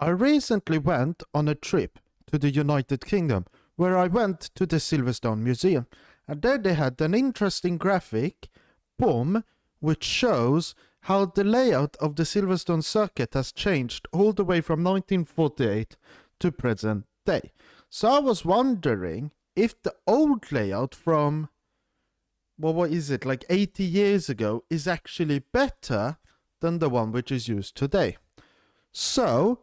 I recently went on a trip to the United Kingdom where I went to the Silverstone Museum, and there they had an interesting graphic, boom, which shows how the layout of the Silverstone circuit has changed all the way from 1948 to present day. So I was wondering if the old layout from, well, what is it, like 80 years ago is actually better than the one which is used today. So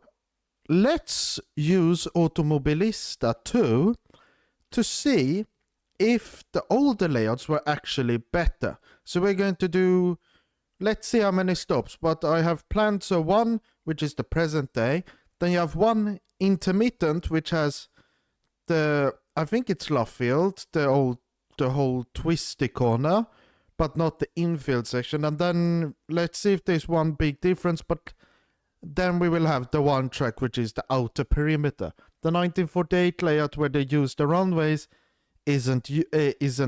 let's use Automobilista 2 to see if the older layouts were actually better. So we're going to do, let's see how many stops, but I have planned, so one which is the present day, then you have one intermittent which has the, I think it's Luffield, the whole twisty corner, but not the infield section, and then let's see if there's one big difference, but then we will have the one track which is the outer perimeter. The 1948 layout where they use the runways isn't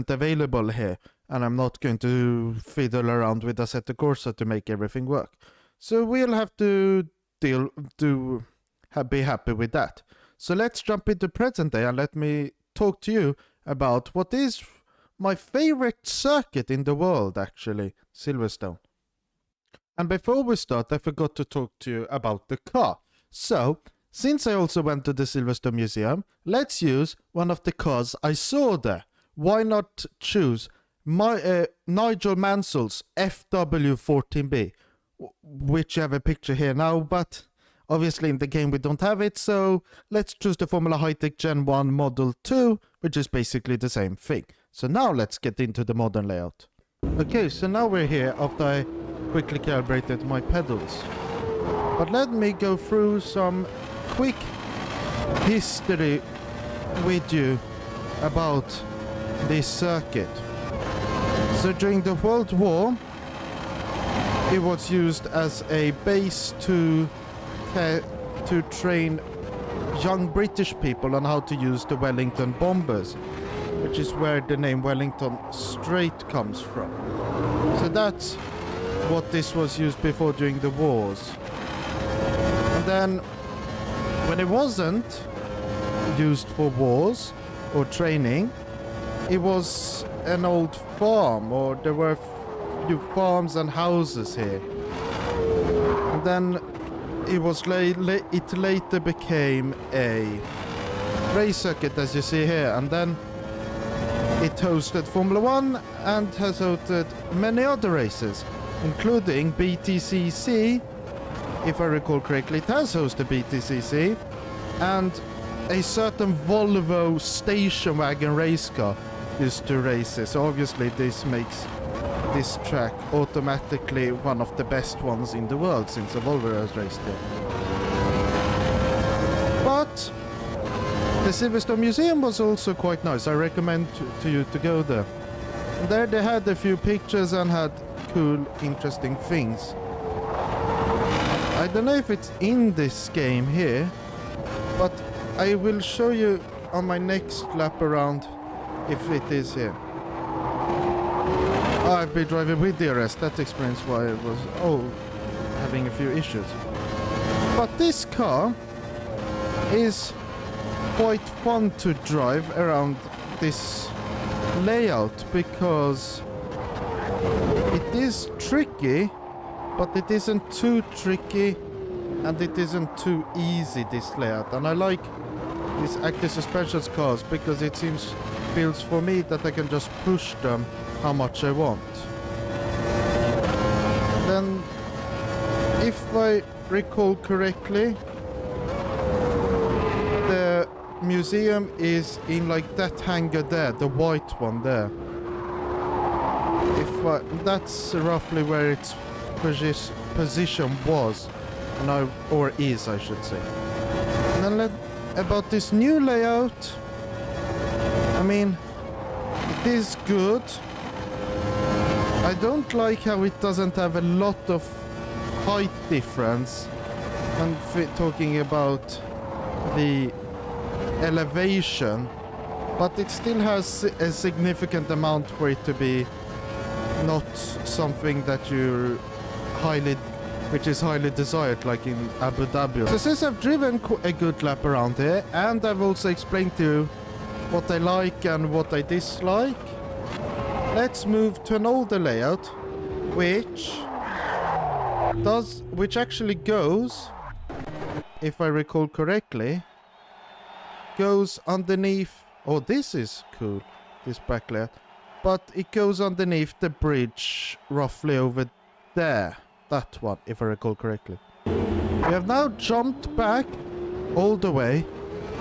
available here, and I'm not going to fiddle around with Assetto Corsa to make everything work. So we'll have to be happy with that. So let's jump into present day and let me talk to you about what is my favorite circuit in the world, actually, Silverstone. And before we start, I forgot to talk to you about the car. So, since I also went to the Silverstone Museum, let's use one of the cars I saw there. Why not choose Nigel Mansell's FW14B, which you have a picture here now, but obviously in the game we don't have it, so let's choose the Formula High-Tech Gen 1 Model 2, which is basically the same thing. So now let's get into the modern layout. Okay, so now we're here after I quickly calibrated my pedals. But let me go through some quick history with you about this circuit. So during the World War, it was used as a base to train young British people on how to use the Wellington bombers, which is where the name Wellington Strait comes from. So that's what this was used before during the wars. And then when it wasn't used for wars or training, it was an old farm, or there were few farms and houses here. And then it was it later became a race circuit, as you see here, and then it hosted Formula 1 and has hosted many other races, including BTCC. If I recall correctly, it has hosted BTCC, and a certain Volvo station wagon race car used to race it. So obviously this makes this track automatically one of the best ones in the world, since a Volvo has raced it. But the Silverstone Museum was also quite nice. I recommend to you to go there. And there they had a few pictures and had cool, interesting things. I don't know if it's in this game here, but I will show you on my next lap around if it is here. I've been driving with DRS, that explains why I was having a few issues. But this car is quite fun to drive around this layout, because it is tricky, but it isn't too tricky and it isn't too easy, this layout. And I like these active suspension cars because it feels for me that I can just push them how much I want. Then, if I recall correctly, the museum is in like that hangar there, the white one there. That's roughly where its position was, or is, I should say. And then about this new layout, I mean, it is good. I don't like how it doesn't have a lot of height difference. I'm talking about the elevation, but it still has a significant amount for it to be not something that you're highly which is highly desired, like in Abu Dhabi. So since I've driven a good lap around here, and I've also explained to you what I like and what I dislike, let's move to an older layout, which actually goes, if I recall correctly, goes underneath. Oh, this is cool, this back layout. But it goes underneath the bridge, roughly over there. That one, if I recall correctly. We have now jumped back all the way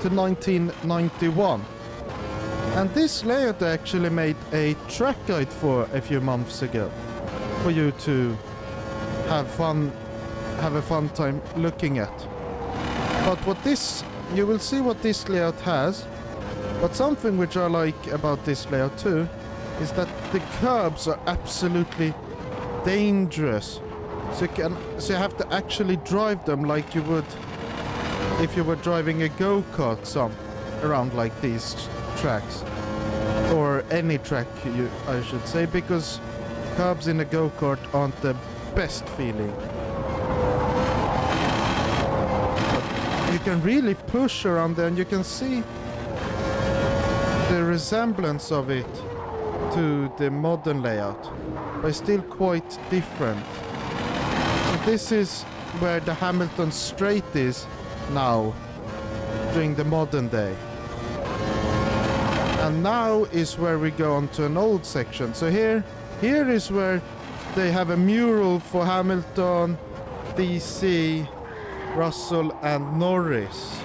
to 1991. And this layout I actually made a track guide for a few months ago. For you to have a fun time looking at. But you will see what this layout has. But something which I like about this layout too is that the curbs are absolutely dangerous. So you have to actually drive them like you would if you were driving a go-kart around like these tracks. Or any track, I should say, because curbs in a go-kart aren't the best feeling. But you can really push around there, and you can see the resemblance of it to the modern layout, but still quite different. So this is where the Hamilton Straight is now, during the modern day. And now is where we go on to an old section. So here is where they have a mural for Hamilton, DC, Russell and Norris.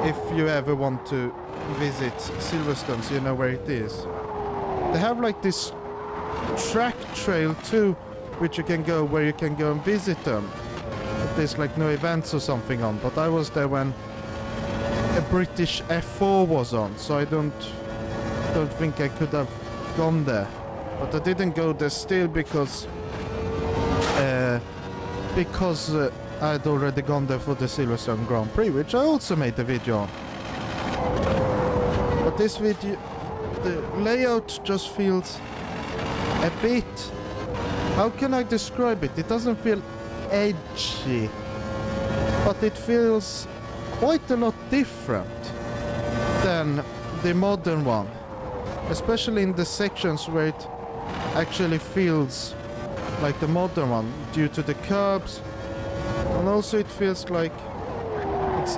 If you ever want to visit Silverstone, so you know where it is. They have like this track trail too, which you can go and visit them. If there's like no events or something on. But I was there when a British F4 was on, so I don't think I could have gone there. But I didn't go there still because I had already gone there for the Silverstone Grand Prix, which I also made a video on. But this video, the layout just feels a bit... How can I describe it? It doesn't feel edgy, but it feels quite a lot different than the modern one. Especially in the sections where it actually feels like the modern one due to the curbs. And also it feels like it's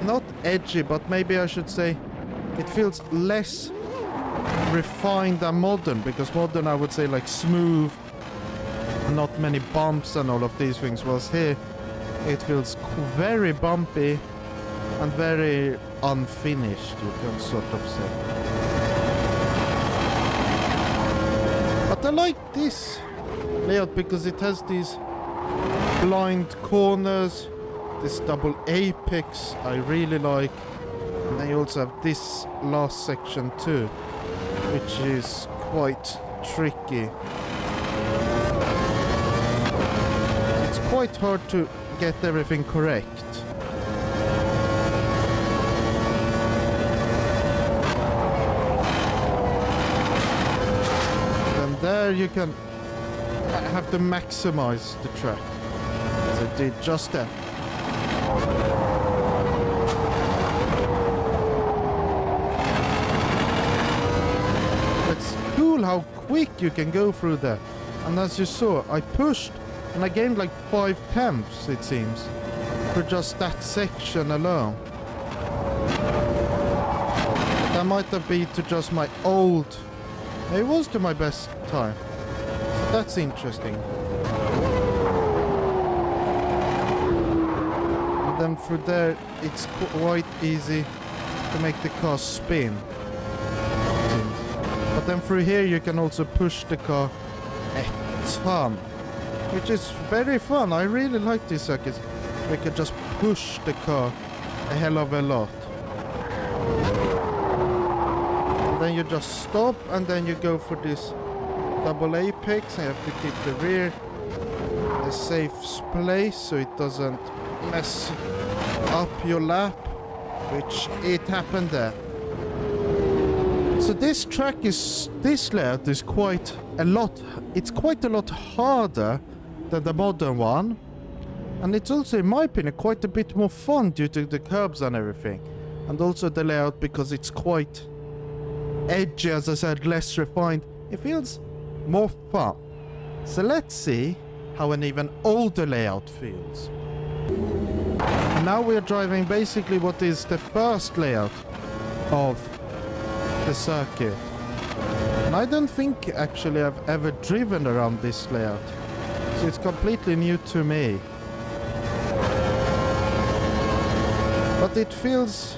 not edgy, but maybe I should say it feels less refined than modern, because modern I would say like smooth, not many bumps and all of these things, whilst here it feels very bumpy and very unfinished, you can sort of say. But I like this layout because it has these blind corners, this double apex I really like, and then you also have this last section too, which is quite tricky. It's quite hard to get everything correct. And there you can have to maximize the track, as I did just then. It's cool how quick you can go through there. And as you saw, I pushed and I gained like 5 tenths, it seems, for just that section alone. That might have been to just my old... It was to my best time. So that's interesting. And then through there, it's quite easy to make the car spin. But then through here, you can also push the car a ton, which is very fun. I really like these circuits. We can just push the car a hell of a lot. And then you just stop, and then you go for this double apex, and you have to keep the rear in a safe place so it doesn't mess up your lap, which it happened there. So this layout is quite a lot. It's quite a lot harder than the modern one. And it's also, in my opinion, quite a bit more fun due to the curbs and everything. And also the layout, because it's quite edgy, as I said, less refined. It feels more fun. So let's see how an even older layout feels. Now we're driving basically what is the first layout of the circuit. And I don't think actually I've ever driven around this layout. So it's completely new to me. But it feels...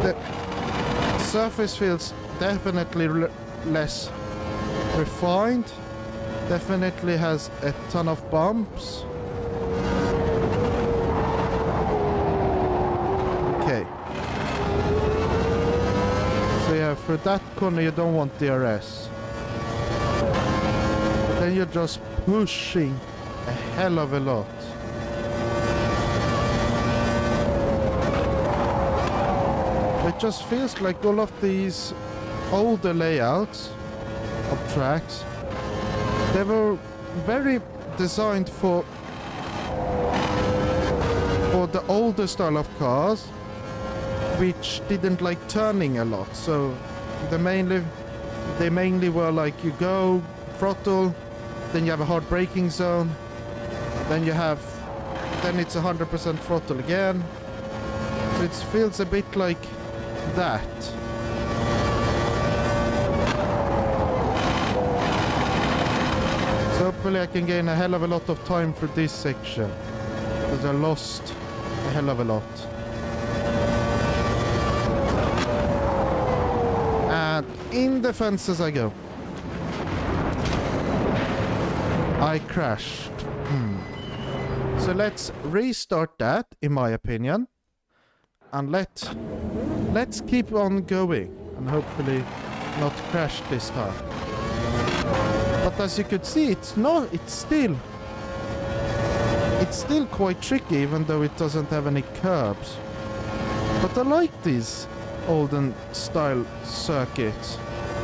the surface feels definitely less refined. Definitely has a ton of bumps. Okay. So yeah, for that corner you don't want DRS. But then you're just pushing a hell of a lot. It just feels like all of these older layouts of tracks, they were very designed for the older style of cars, which didn't like turning a lot. So they mainly were like, you go throttle, then you have a hard braking zone, then it's 100% throttle again. So it feels a bit like that. So hopefully I can gain a hell of a lot of time for this section, because I lost a hell of a lot. And in the fence I go. I crashed. So let's restart that, in my opinion. And let's keep on going and hopefully not crash this time. But as you could see, it's still quite tricky, even though it doesn't have any curbs. But I like these olden style circuits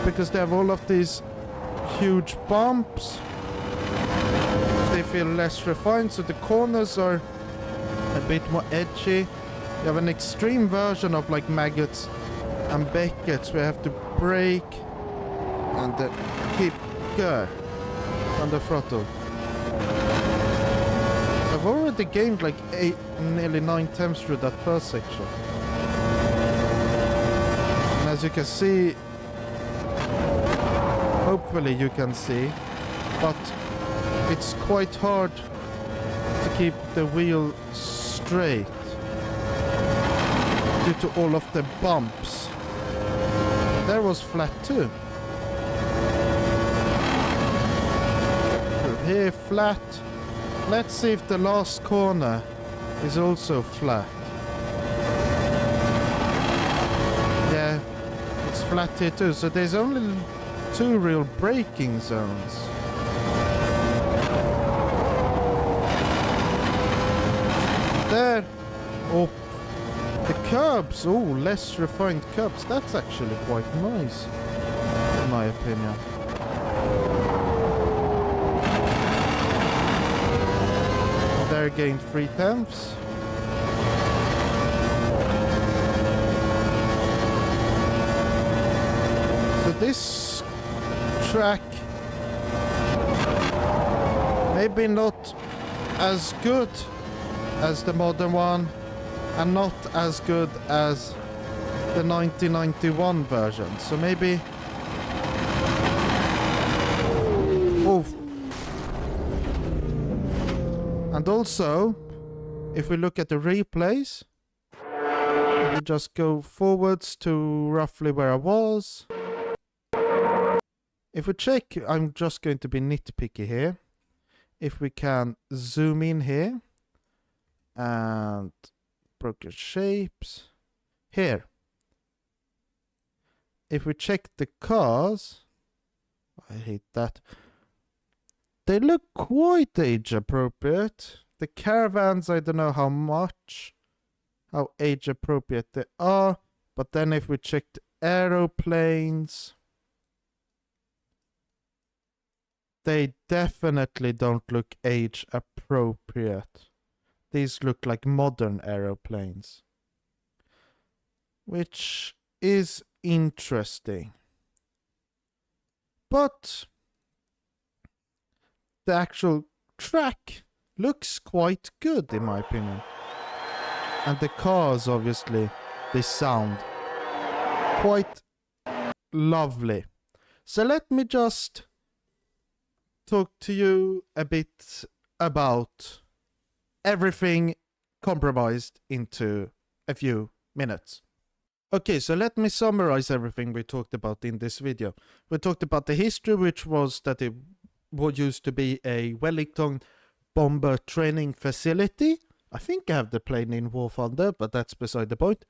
because they have all of these huge bumps. They feel less refined, so the corners are a bit more edgy. You have an extreme version of like Maggots and Beckett's where you have to brake and keep go on the throttle. So I've already gained like nearly 9 times through that first section. And as you can see, hopefully you can see, but it's quite hard to keep the wheel straight due to all of the bumps. There was flat too. Through here flat. Let's see if the last corner is also flat. Yeah, it's flat here too. So there's only 2 real braking zones. There. Oh. The curbs, less refined curbs. That's actually quite nice, in my opinion. There gained 3 tenths. So this track, maybe not as good as the modern one, and not as good as the 1991 version. So maybe... And also, if we look at the replays, if we just go forwards to roughly where I was. If we check, I'm just going to be nitpicky here. If we can zoom in here and broken shapes here. If we check the cars, I hate that. They look quite age appropriate. The caravans, I don't know how age appropriate they are. But then if we check the aeroplanes, they definitely don't look age appropriate. These look like modern aeroplanes, which is interesting. But the actual track looks quite good in my opinion. And the cars, obviously, they sound quite lovely. So let me just talk to you a bit about everything compromised into a few minutes. Okay, so let me summarize everything we talked about in this video. We talked about the history, which was that it used to be a Wellington bomber training facility. I think I have the plane in War Thunder, but that's beside the point.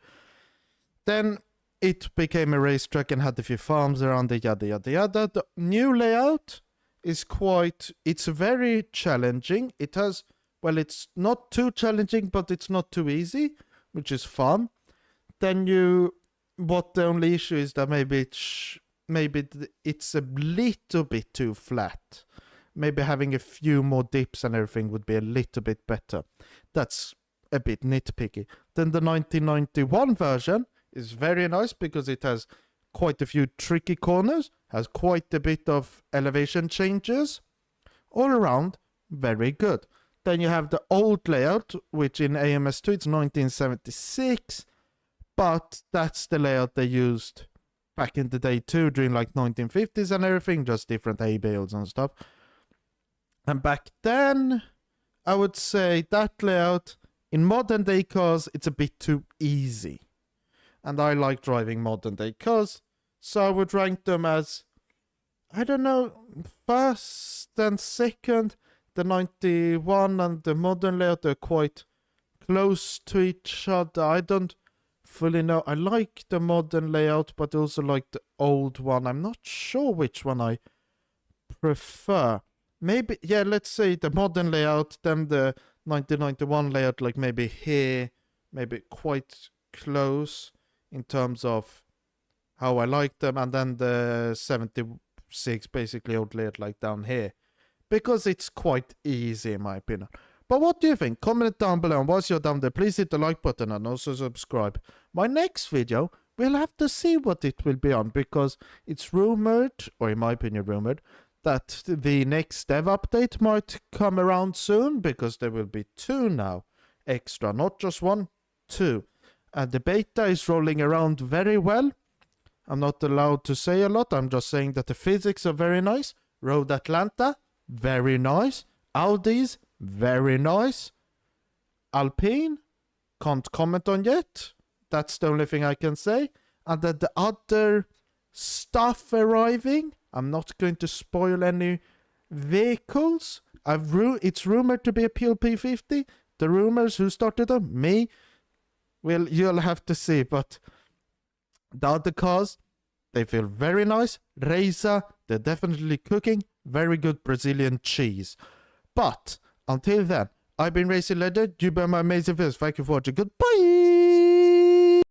Then it became a racetrack and had a few farms around it, yada yada yada. The new layout is it's very challenging. It has, well, it's not too challenging, but it's not too easy, which is fun. Then what the only issue is that maybe it's a little bit too flat. Maybe having a few more dips and everything would be a little bit better. That's a bit nitpicky. Then the 1991 version is very nice because it has quite a few tricky corners, has quite a bit of elevation changes. All around, very good. Then you have the old layout, which in AMS2 it's 1976, but that's the layout they used back in the day too, during like 1950s and everything, just different A-builds and stuff. And back then, I would say that layout, in modern day cars, it's a bit too easy. And I like driving modern day cars, so I would rank them as, I don't know, first and second. The 91 and the modern layout are quite close to each other. I don't fully know. I like the modern layout, but also like the old one. I'm not sure which one I prefer. Maybe, yeah, let's say the modern layout, then the 1991 layout, like maybe here, maybe quite close in terms of how I like them, and then the 76 basically old layout like down here, because it's quite easy in my opinion. But what do you think? Comment down below, and once you're down there, please hit the like button and also subscribe. My next video, we'll have to see what it will be on, because it's rumored, or in my opinion rumored, that the next dev update might come around soon, because there will be 2 now extra, not just 1, 2. And the beta is rolling around very well. I'm not allowed to say a lot, I'm just saying that the physics are very nice. Road Atlanta, very nice. Audi's, very nice. Alpine, can't comment on yet. That's the only thing I can say. And then the other stuff arriving, I'm not going to spoil any vehicles. It's rumored to be a PLP50. The rumors, who started them? Me. Well, you'll have to see, but the other cars, they feel very nice. Reza, they're definitely cooking. Very good Brazilian cheese. But until then, I've been Racing Legend. You've been my amazing viewers. Thank you for watching. Goodbye.